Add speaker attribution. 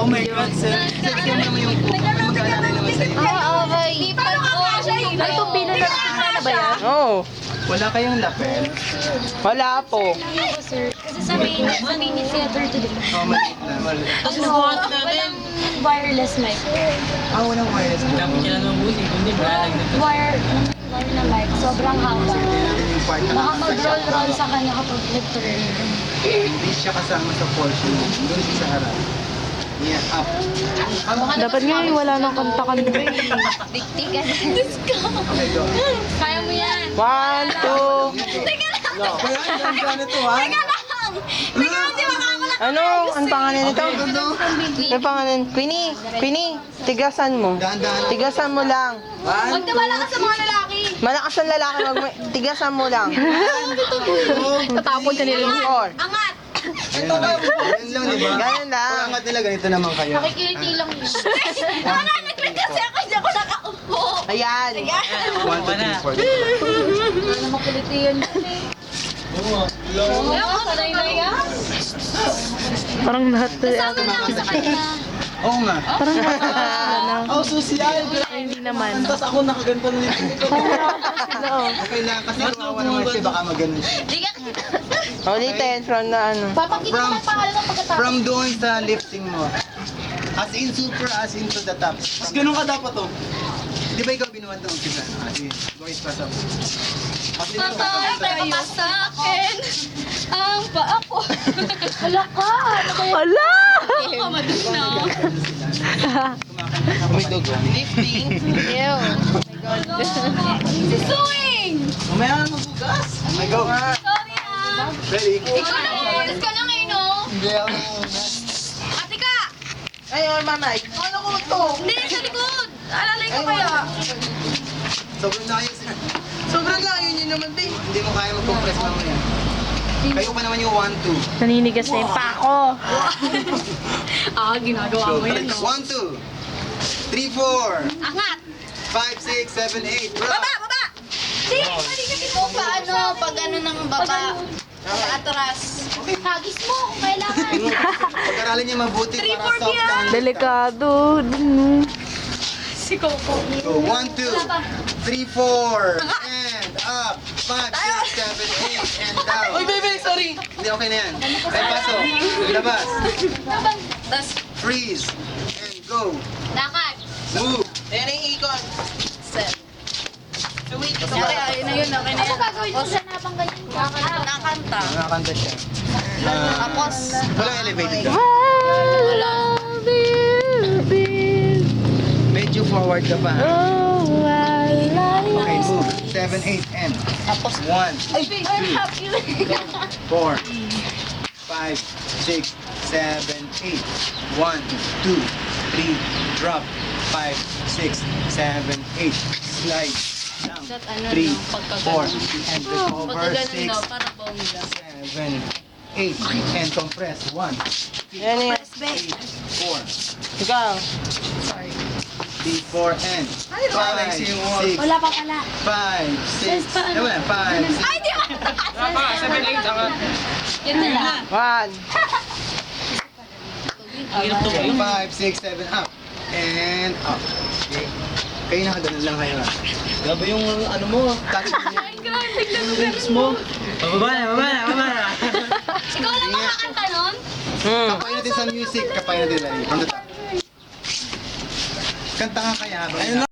Speaker 1: Oh my God, sir. Sir, ikaw naman yung mag-aalala naman sa'yo.
Speaker 2: Okay. Ay, tumbilo na ba yan?
Speaker 3: Oo.
Speaker 1: Wala kayong lapel?
Speaker 3: Wala po.
Speaker 2: Kasi sa main theater today.
Speaker 1: Oh, maliit na. Maliit.
Speaker 2: Walang wireless mic.
Speaker 1: Ah, walang wireless.
Speaker 4: Dapat sila ng buti, kundi malalagdag.
Speaker 2: Wire na mic. Sobrang haba.
Speaker 1: Yung part na
Speaker 2: Baka mag-roll-roll sa kanya kapag lecturer.
Speaker 1: hindi siya kasama sa portion. Doon siya sa harap. Yeah, up.
Speaker 3: Dapat nga wala nang kanta-kanta.
Speaker 2: Diktik ka na.
Speaker 1: Okay, go.
Speaker 2: Kaya mo yan.
Speaker 3: 1, 2.
Speaker 2: Teka lang.
Speaker 1: Kuya, ang ganda to, ha?
Speaker 2: Teka lang. Teka lang, di ba ako lang.
Speaker 3: Ano? Ang pangalan nito? Ano pangalan? Queenie, tigasan mo.
Speaker 1: Dahan-dahan.
Speaker 3: Tigasan mo lang.
Speaker 2: Huwag tiwala ka sa mga lalaki.
Speaker 3: Malakas ang lalaki, tigasan mo lang.
Speaker 2: Tatapon ka nila.
Speaker 3: Score.
Speaker 2: Angat.
Speaker 1: Ayun lang. Ayun lang, di ba?
Speaker 3: Ganyan lang.
Speaker 1: Pag angat nila, ganito naman kayo.
Speaker 2: Nakikiliti lang yun. Wala, nag-read kasi ako. Hindi ako nakaupo.
Speaker 3: Ayan.
Speaker 1: 1, 2, 3, 4.
Speaker 2: Wala makiliti yun. Ayaw ko, sanay na yan.
Speaker 3: Parang lahat
Speaker 2: Kasama na ako sa kanya.
Speaker 1: Oo nga.
Speaker 3: Parang lahat na.
Speaker 1: Oh, social.
Speaker 3: Hindi naman.
Speaker 1: Tapos ako nakaganto na nito.
Speaker 3: Sila oh.
Speaker 1: Okay lang, kasi kawawa naman siya, baka maganon siya.
Speaker 2: Di ka kita.
Speaker 3: Ulitin from na ano.
Speaker 2: Papakita ko ang pangalan ng pagkatapos.
Speaker 1: From doon sa lifting mo. As in super, as in to the top. Mas ganun ka dapat to. Di ba ikaw binuhat ng umpisa? Sige, boys, pass up.
Speaker 2: Patay, pero sa akin. Ang paa ko. Wala ka. Ano ba yan?
Speaker 3: Wala!
Speaker 2: Ako maduna.
Speaker 1: May dog.
Speaker 3: Lifting.
Speaker 2: Ew. Si Suing!
Speaker 1: Mamaya na mabugas. May go.
Speaker 2: Sorry ah.
Speaker 1: Ready?
Speaker 2: Ikaw na umalis ka na ngayon no?
Speaker 1: Hindi ako.
Speaker 2: Ate ka!
Speaker 3: Ayun, mamay. Ano ko to?
Speaker 2: Hindi, sa likod. Alalay ko kaya.
Speaker 1: Sobrang layo sir.
Speaker 3: Sobrang layo niyo naman, babe.
Speaker 1: Hindi mo kaya mag-compress mamaya. Kayo pa naman yung 1, 2.
Speaker 3: Naninigas na yung pako.
Speaker 2: Ginagawa mo yan no?
Speaker 1: 1, 2, 3, 4,
Speaker 2: Angat!
Speaker 1: 5, 6, 7, 8.
Speaker 2: Baba! Baba! Hindi! Mali kasi po paano pag ano ng baba. Atras. Hagis mo kung kailangan.
Speaker 1: Pag-aralin niya mabuti
Speaker 2: 3,
Speaker 1: para
Speaker 2: 4
Speaker 1: soft
Speaker 2: yan.
Speaker 1: lang.
Speaker 3: Delikado.
Speaker 2: Si Coco.
Speaker 1: So, 1, 2, 3, 4, and up. 5, 6, 7, 8, and down.
Speaker 3: Uy, baby, sorry.
Speaker 1: Hindi, okay na yan. Ay, paso. Labas.
Speaker 2: Tapos,
Speaker 1: Freeze. And go.
Speaker 2: lakad.
Speaker 1: Move.
Speaker 3: Ayan ang ikon.
Speaker 2: Set. Okay, ayun na yun. Okay na yan. Ano gagawin mo sa napang ganyan? Nakanta.
Speaker 1: Nakakanta siya.
Speaker 2: Tapos,
Speaker 1: Walang elevated ka.
Speaker 2: wala.
Speaker 1: Medyo forward ka pa.
Speaker 3: Oh,
Speaker 1: Okay, move. 7, 8, and.
Speaker 2: Tapos,
Speaker 1: 1,
Speaker 2: I'm happy.
Speaker 1: 4, 5, 6, 7, 8. 1, 2, 3, drop. 5, 6, 7, 8. Slide. Down.
Speaker 2: That ano,
Speaker 1: 3,
Speaker 2: no?
Speaker 1: 4, and recover.
Speaker 2: Pagka
Speaker 1: 6,
Speaker 2: ganun daw, para bongga.
Speaker 1: 7, 8, and compress. 1,
Speaker 3: Yan yan.
Speaker 1: 4,
Speaker 3: Ikaw.
Speaker 1: 3, 4, and 5, 6,
Speaker 2: Wala pa pala.
Speaker 1: 5, 6,
Speaker 2: paano?
Speaker 1: ano ba yan? 5, 6,
Speaker 2: Ay, di ba?
Speaker 4: Tama, 7-8 ang
Speaker 2: Yun na lang.
Speaker 3: 1.
Speaker 4: ang hirap to.
Speaker 1: 5, 6, 7, up. And up. Okay. Kayo nakaganon lang kayo. Grabe yung ano mo, touch mo.
Speaker 2: Ay, God, tignan mo ganun mo.
Speaker 4: Bababa na, bababa na, bababa na.
Speaker 2: Ikaw lang makakanta nun?
Speaker 1: Kapay natin sa music, kapay natin. Kanta ka kaya. Ayun